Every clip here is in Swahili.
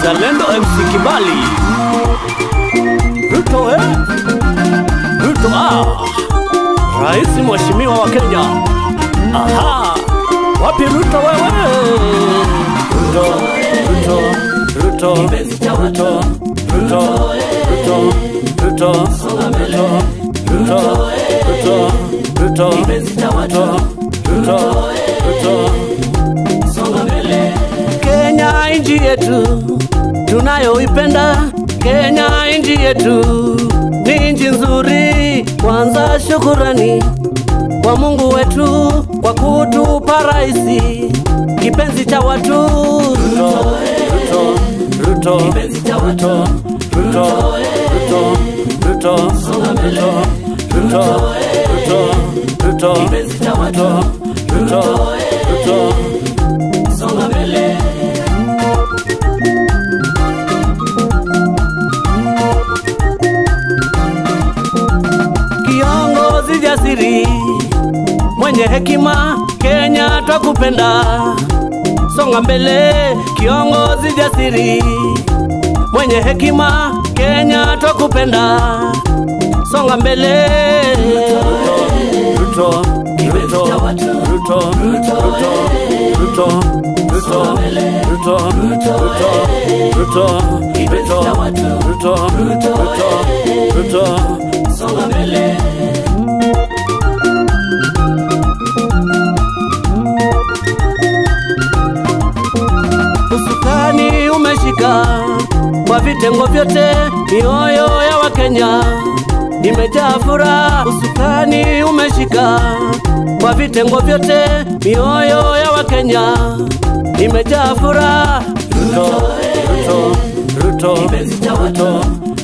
Mzalendo MC Kibali. Ruto Ruto Rais Mheshimiwa wa Kenya. Aha, wapi Ruto wewe? Ruto Ruto Ruto Ruto Ruto Ruto Ruto Ruto Ruto Ruto Ruto songa mbele. Kenya nchi yetu tunayoipenda, Kenya nchi yetu ni nchi nzuri. Kwanza shukurani kwa Mungu wetu kwa kutupa rais kipenzi cha watu. Ruto Ruto kipenzi cha watu. Ruto Ruto Ruto Ruto Ruto Ruto kipenzi cha watu. Ruto Ruto songa mbele. Kiongozi jasiri mwenye hekima, Kenya twakupenda, songa mbele. Kiongozi jasiri mwenye hekima, Kenya twakupenda, songa mbele. Ruto Ruto Ruto Ruto Ruto Ruto Ruto Ruto Ruto songa mbele. Usukani umeshika kwa vitengo vyote, mioyo ya Wakenya imejaa furaha. Usukani umeshika kwa vitengo vyote, mioyo ya Wakenya imejaa furaha. Ruto Ruto Ruto Ruto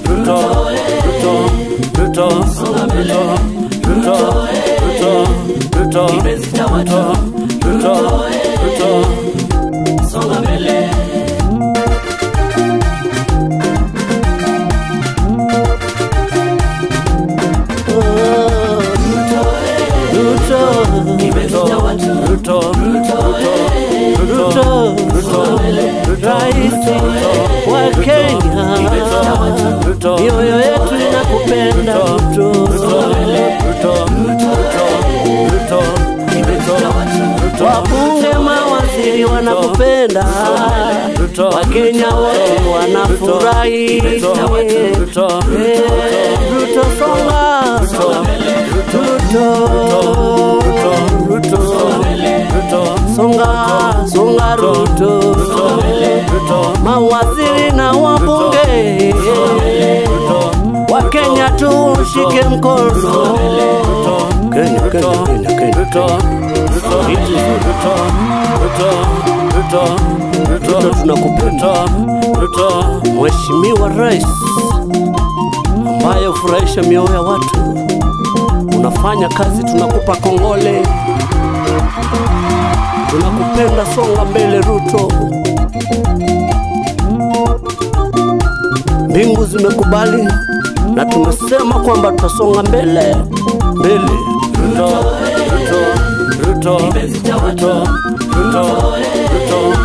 Ruto Ruto Ruto Ruto Ruto Ruto Ruto songa mbele. Rais wa Kenya, mioyo yetu inakupenda. Wabunge, mawaziri wanakupenda, Wakenya wote wanafurahi. Ruto songa, Ruto songa Ruto. Mawaziri na wabunge Wakenya tushike mkono. Kenya Ruto tunakupenda. Mheshimiwa Rais ambaye ufurahisha mioyo ya watu, unafanya kazi, tunakupa kongole, tunakupenda. Songa mbele Ruto. Mbingu zimekubali na tumesema kwamba tutasonga mbele. Ruto Ruto Ruto Ruto Ruto Ruto